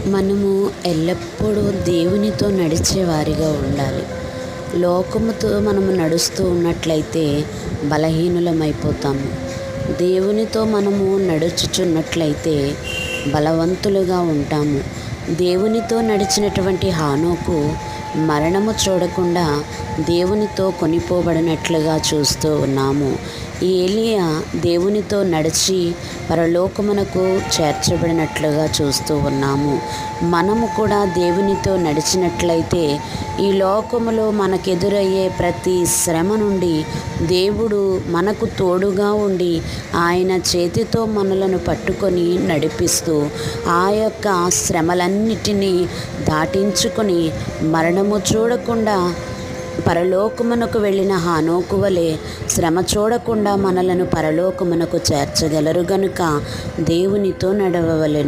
మనము ఎల్లప్పుడూ దేవునితో నడిచేవారిగా ఉండాలి. లోకముతో మనము నడుస్తూ ఉన్నట్లయితే బలహీనులమైపోతాము. దేవునితో మనము నడుచుచున్నట్లయితే బలవంతులుగా ఉంటాము. దేవునితో నడిచినటువంటి హానోకు మరణము చూడకుండా దేవునితో కొనిపోబడినట్లుగా చూస్తూ ఉన్నాము. ఈ ఎలియా దేవునితో నడిచి పరలోకమునకు చేర్చబడినట్లుగా చూస్తూ ఉన్నాము. మనము కూడా దేవునితో నడిచినట్లయితే ఈ లోకములో మనకెదురయ్యే ప్రతి శ్రమ నుండి దేవుడు మనకు తోడుగా ఉండి ఆయన చేతితో మనలను పట్టుకొని నడిపిస్తూ ఆ యొక్క శ్రమలన్నిటినీ దాటించుకొని మరణము చూడకుండా పరలోకమునకు వెళ్ళిన హానోకు వలె శ్రమ చూడకుండా మనలను పరలోకమునకు చేర్చగలరు గనుక దేవునితో నడవవలెను.